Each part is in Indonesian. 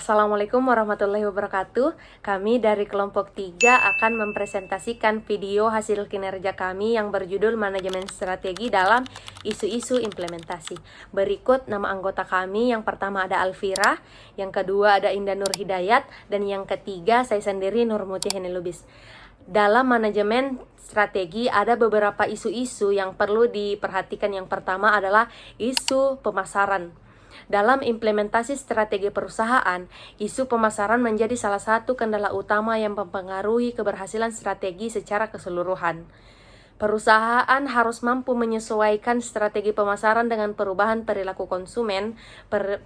Assalamualaikum warahmatullahi wabarakatuh. Kami dari kelompok 3 akan mempresentasikan video hasil kinerja kami yang berjudul Manajemen Strategi dalam Isu-isu Implementasi. Berikut nama anggota kami. Yang pertama ada Alfira, yang kedua ada Indah Nur Hidayat, dan yang ketiga saya sendiri Nurmuti Henelubis. Dalam manajemen strategi ada beberapa isu-isu yang perlu diperhatikan. Yang pertama adalah isu pemasaran. Dalam implementasi strategi perusahaan, isu pemasaran menjadi salah satu kendala utama yang mempengaruhi keberhasilan strategi secara keseluruhan. Perusahaan harus mampu menyesuaikan strategi pemasaran dengan perubahan perilaku konsumen,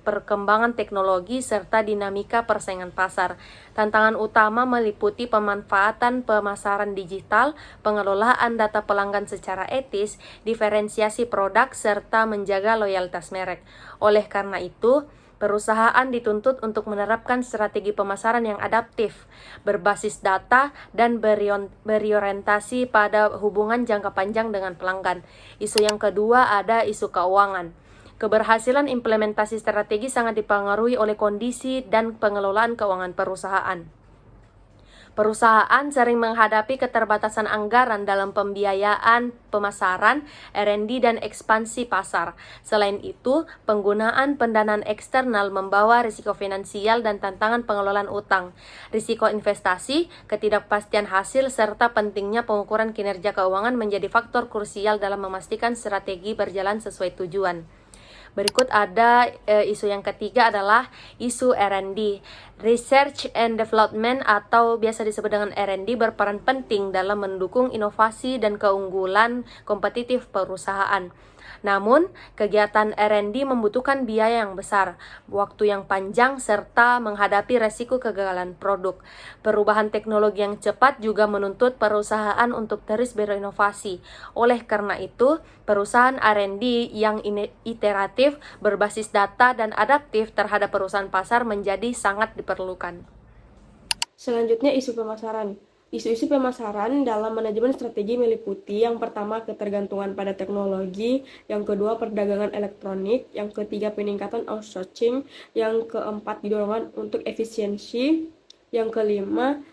perkembangan teknologi, serta dinamika persaingan pasar. Tantangan utama meliputi pemanfaatan pemasaran digital, pengelolaan data pelanggan secara etis, diferensiasi produk, serta menjaga loyalitas merek. Oleh karena itu, perusahaan dituntut untuk menerapkan strategi pemasaran yang adaptif, berbasis data, dan berorientasi pada hubungan jangka panjang dengan pelanggan. Isu yang kedua ada isu keuangan. Keberhasilan implementasi strategi sangat dipengaruhi oleh kondisi dan pengelolaan keuangan perusahaan. Perusahaan sering menghadapi keterbatasan anggaran dalam pembiayaan pemasaran, R&D, dan ekspansi pasar. Selain itu, penggunaan pendanaan eksternal membawa risiko finansial dan tantangan pengelolaan utang, risiko investasi, ketidakpastian hasil, serta pentingnya pengukuran kinerja keuangan menjadi faktor krusial dalam memastikan strategi berjalan sesuai tujuan. Berikut ada isu yang ketiga adalah isu R&D. Research and Development atau biasa disebut dengan R&D berperan penting dalam mendukung inovasi dan keunggulan kompetitif perusahaan. Namun, kegiatan R&D membutuhkan biaya yang besar, waktu yang panjang, serta menghadapi resiko kegagalan produk. Perubahan teknologi yang cepat juga menuntut perusahaan untuk terus berinovasi. Oleh karena itu, perusahaan R&D yang iteratif, berbasis data, dan adaptif terhadap perusahaan pasar menjadi sangat diperlukan. Selanjutnya, isu pemasaran. Isu-isu pemasaran dalam manajemen strategi meliputi yang pertama ketergantungan pada teknologi, yang kedua perdagangan elektronik, yang ketiga peningkatan outsourcing, yang keempat dorongan untuk efisiensi, yang kelima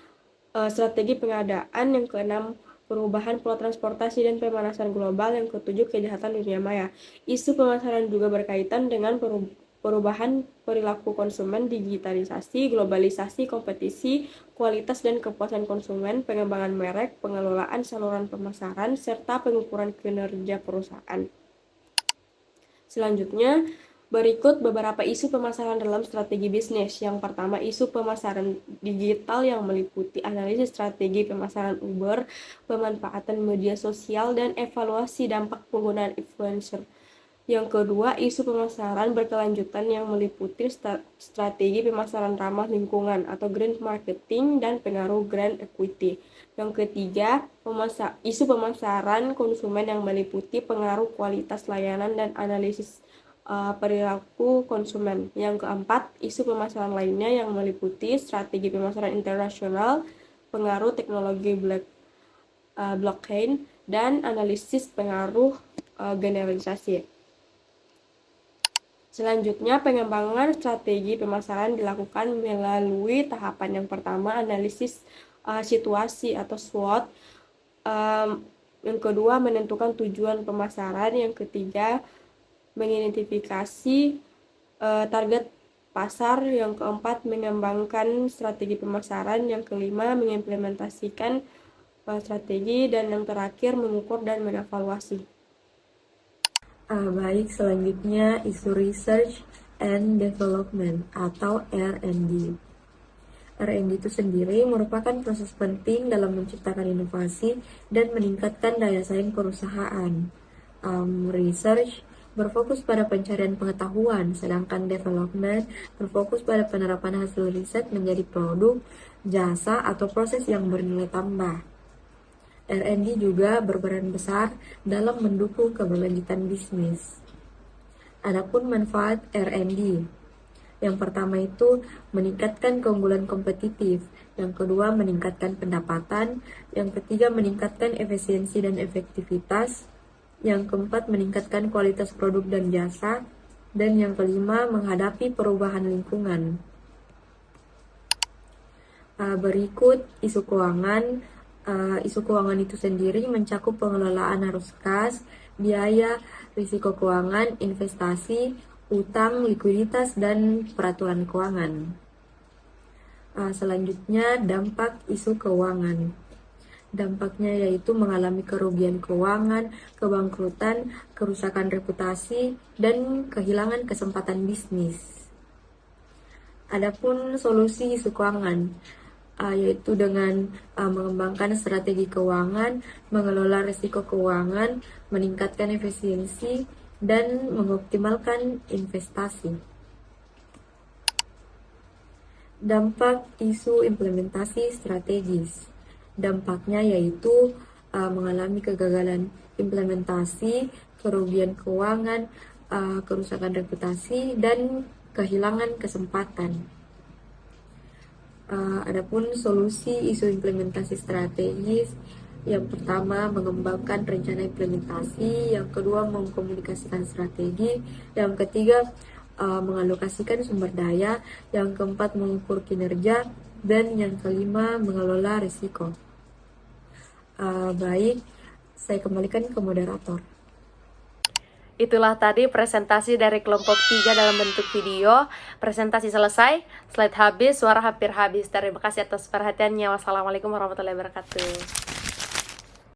strategi pengadaan, yang keenam perubahan pola transportasi dan pemanasan global, yang ketujuh kejahatan dunia maya. Isu pemasaran juga berkaitan dengan perubahan perilaku konsumen, digitalisasi, globalisasi, kompetisi, kualitas dan kepuasan konsumen, pengembangan merek, pengelolaan saluran pemasaran, serta pengukuran kinerja perusahaan. Selanjutnya, berikut beberapa isu pemasaran dalam strategi bisnis. Yang pertama, isu pemasaran digital yang meliputi analisis strategi pemasaran Uber, pemanfaatan media sosial, dan evaluasi dampak penggunaan influencer. Yang kedua, isu pemasaran berkelanjutan yang meliputi strategi pemasaran ramah lingkungan atau green marketing dan pengaruh brand equity. Yang ketiga, isu pemasaran konsumen yang meliputi pengaruh kualitas layanan dan analisis perilaku konsumen. Yang keempat, isu pemasaran lainnya yang meliputi strategi pemasaran internasional, pengaruh teknologi blockchain, dan analisis pengaruh generalisasi. Selanjutnya, pengembangan strategi pemasaran dilakukan melalui tahapan yang pertama, analisis situasi atau SWOT. Yang kedua, menentukan tujuan pemasaran. Yang ketiga, mengidentifikasi target pasar. Yang keempat, mengembangkan strategi pemasaran. Yang kelima, mengimplementasikan strategi. Dan yang terakhir, mengukur dan mengevaluasi. Baik, selanjutnya isu Research and Development atau R&D. R&D itu sendiri merupakan proses penting dalam menciptakan inovasi dan meningkatkan daya saing perusahaan. Research berfokus pada pencarian pengetahuan, sedangkan development berfokus pada penerapan hasil riset menjadi produk, jasa, atau proses yang bernilai tambah. R&D juga berperan besar dalam mendukung keberlanjutan bisnis. Adapun manfaat R&D, yang pertama itu meningkatkan keunggulan kompetitif, yang kedua meningkatkan pendapatan, yang ketiga meningkatkan efisiensi dan efektivitas, yang keempat meningkatkan kualitas produk dan jasa, dan yang kelima menghadapi perubahan lingkungan. Berikut isu keuangan. Isu keuangan itu sendiri mencakup pengelolaan arus kas, biaya, risiko keuangan, investasi, utang, likuiditas, dan peraturan keuangan. Selanjutnya, dampak isu keuangan. Dampaknya yaitu mengalami kerugian keuangan, kebangkrutan, kerusakan reputasi, dan kehilangan kesempatan bisnis. Adapun solusi isu keuangan, yaitu dengan mengembangkan strategi keuangan, mengelola risiko keuangan, meningkatkan efisiensi, dan mengoptimalkan investasi. Dampak isu implementasi strategis. Dampaknya yaitu mengalami kegagalan implementasi, kerugian keuangan, kerusakan reputasi, dan kehilangan kesempatan. Adapun solusi isu implementasi strategis, yang pertama mengembangkan rencana implementasi, yang kedua mengkomunikasikan strategi, yang ketiga mengalokasikan sumber daya, yang keempat mengukur kinerja, dan yang kelima mengelola risiko. Baik, saya kembalikan ke moderator. Itulah tadi presentasi dari kelompok 3 dalam bentuk video. Presentasi selesai, slide habis, suara hampir habis. Terima kasih atas perhatiannya. Wassalamualaikum warahmatullahi wabarakatuh.